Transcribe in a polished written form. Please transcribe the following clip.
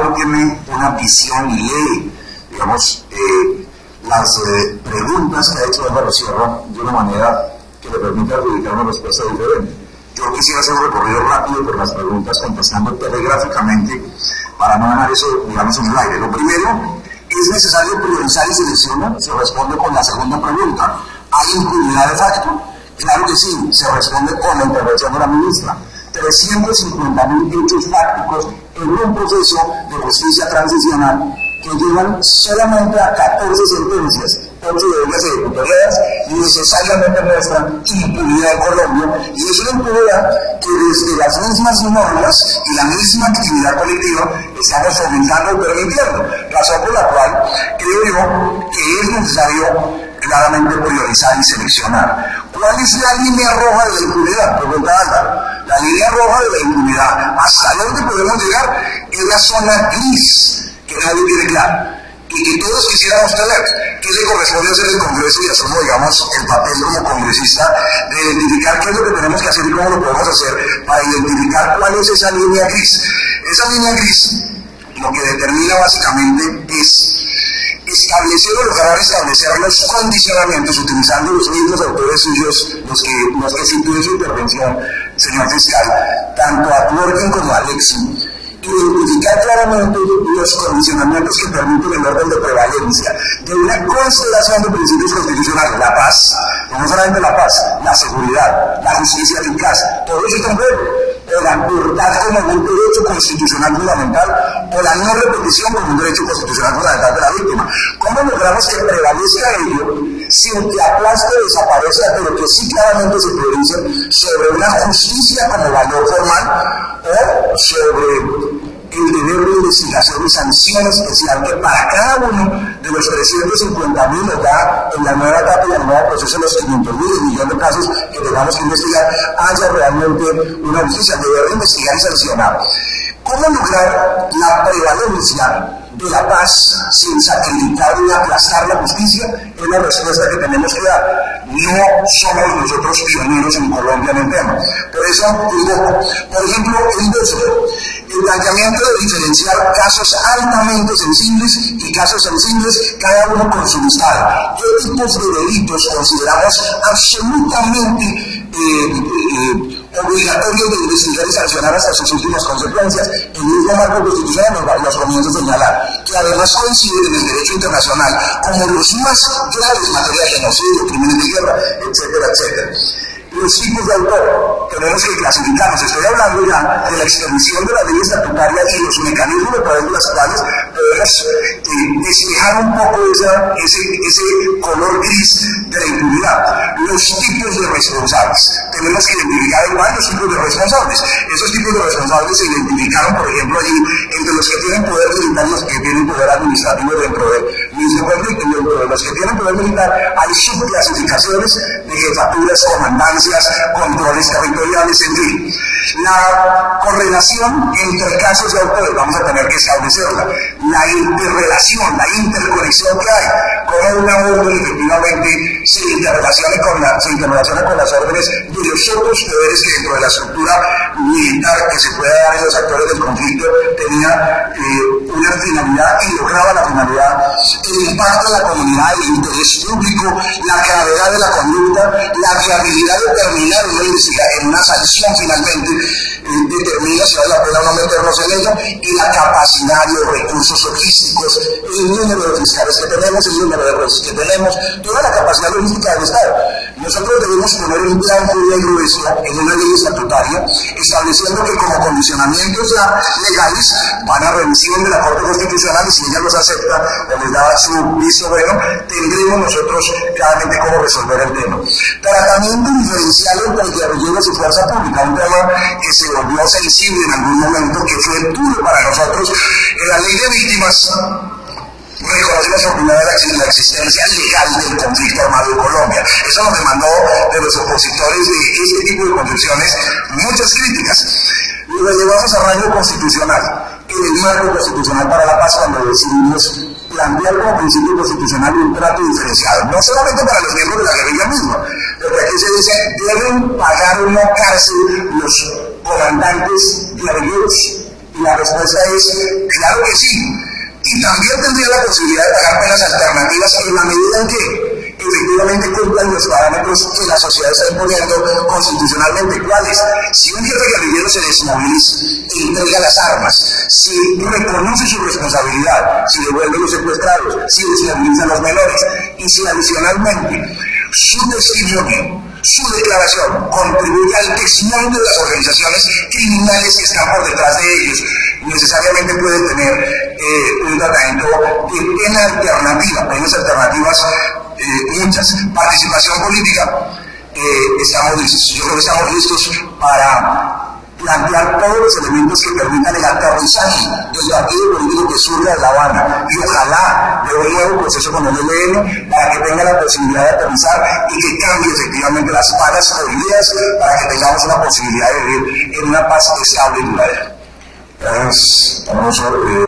no tiene una visión y lee, digamos, las preguntas que ha hecho Álvaro Sierra de una manera que le permite adjudicar una respuesta diferente. Yo quisiera hacer un recorrido rápido por las preguntas contestando telegráficamente para no dejar eso, digamos, en el aire. Lo primero, ¿es necesario priorizar y seleccionar? Se responde con la segunda pregunta. ¿Hay impunidad de facto? Claro que sí, se responde con la intervención de la ministra. 350.000 hechos fácticos en un proceso de justicia transicional que llevan solamente a 14 sentencias, 8 de ellas ejecutoriadas, y necesariamente muestran impunidad en Colombia, y es una impunidad que desde las mismas normas y la misma actividad colectiva estamos fomentando y permitiendo, razón por la cual creo yo que es necesario claramente priorizar y seleccionar. ¿Cuál es la línea roja de la impunidad? Pregunta Álvaro. La línea roja de la impunidad, ¿hasta dónde podemos llegar? Es la zona gris, que nadie tiene claro, y que todos quisiéramos tener, que le corresponde hacer el Congreso, y asumo, digamos, el papel como congresista de identificar qué es lo que tenemos que hacer y cómo lo podemos hacer para identificar cuál es esa línea gris. Esa línea gris lo que determina básicamente es establecer o lograr establecer los condicionamientos, utilizando los mismos autores suyos, los que sitúen su intervención, señor fiscal, tanto a Twerking como a Alexi, identificar claramente los condicionamientos que permiten el orden de prevalencia de una constelación de principios constitucionales: la paz, no solamente la paz, la seguridad, la justicia eficaz, todo eso está en juego, o la libertad como un derecho constitucional fundamental, o la no repetición como un derecho constitucional fundamental de la víctima. ¿Cómo logramos que prevalezca ello sin que aplaste o desaparezca, pero que sí claramente se priorice sobre una justicia como valor formal, o sobre el deber de investigación y sanción especial que para cada uno de los 350.000 nos da en la nueva etapa y en el nuevo proceso los 500.000 millones de casos que tengamos que investigar, haya realmente una justicia, deber de investigar y sancionar? ¿Cómo lograr la prevalencia de la paz sin sacrificar ni aplastar la justicia? Es la respuesta que tenemos que dar. No somos nosotros pioneros en Colombia en el tema. Por eso digo, por ejemplo, el planteamiento de diferenciar casos altamente sensibles y casos sensibles, cada uno con su listado. ¿Qué tipos de delitos consideramos absolutamente obligatorios de investigar y sancionar hasta sus últimas consecuencias? El mismo marco constitucional nos comienza a señalar que además coincide en el derecho internacional como los más graves en materia de genocidio, crímenes de guerra, etcétera, etcétera. Los tipos de autor tenemos que clasificarlos. Estoy hablando ya de la extensión de la ley estatutaria y los mecanismos de poder de las cuales podemos despejar un poco ese color gris de la impunidad. Los tipos de responsables. Tenemos que identificar varios tipos de responsables. Esos tipos de responsables se identificaron, por ejemplo, allí entre los que tienen poder militar y los que tienen poder administrativo dentro del mismo conflicto. Dentro de los que tienen poder militar hay subclasificaciones de jefaturas, comandancias, controles territoriales, en fin. La correlación entre casos de autores vamos a tener que establecerla. La interrelación, la interconexión que hay, como una orden efectivamente se interrelaciona con las órdenes de los otros poderes que dentro de la estructura militar que se puede dar en los actores del conflicto tenía una finalidad y lograba la finalidad: el impacto en la comunidad, el interés público, la gravedad de la conducta, la viabilidad de terminar en una sanción finalmente, determina si vale la pena o no meternos en ella, y la capacidad y los recursos logísticos, el número de fiscales que tenemos, el número de jueces que tenemos, toda la capacidad logística del Estado. Nosotros debemos poner un plan puro y grueso en una ley estatutaria, estableciendo que como condicionamientos ya legales van a revisión de la Corte Constitucional, y si ella los acepta o les da su visto bueno, tendremos nosotros claramente cómo resolver el tema. Tratamiento diferencial entre guerrilleros y fuerza pública, un tema que se volvió sensible en algún momento, que fue duro para nosotros. En la ley de víctimas reconocimos por primera vez la existencia legal del conflicto armado en Colombia. Eso nos demandó de los opositores de este tipo de concepciones muchas críticas. Lo llevamos a rango constitucional, en el marco constitucional para la paz, cuando decidimos plantear como principio constitucional un trato diferenciado, no solamente para los miembros de la guerrilla misma, porque aquí se dice deben pagar una cárcel los comandantes guerrilleros Y la respuesta es, claro que sí. Y también tendría la posibilidad de pagar penas alternativas en la medida en que efectivamente cumplan los parámetros que la sociedad está imponiendo constitucionalmente. ¿Cuáles? Si un jefe guerrillero se desmoviliza e entrega las armas, si reconoce su responsabilidad, si devuelve los secuestrados, si desmoviliza a los menores, y si adicionalmente su testimonio, su declaración contribuye al desmonte de las organizaciones criminales que están por detrás de ellos, necesariamente puede tener un tratamiento de pena alternativa, penas alternativas muchas. Participación política, estamos listos. Yo creo que estamos listos para plantear todos los elementos que permitan el aterrizaje del partido político que surja de La Habana, y ojalá de un nuevo proceso con el ELN para que tenga la posibilidad de aterrizar y que cambie efectivamente las palas o ideas para que tengamos una posibilidad de vivir en una paz estable y duradera. Gracias.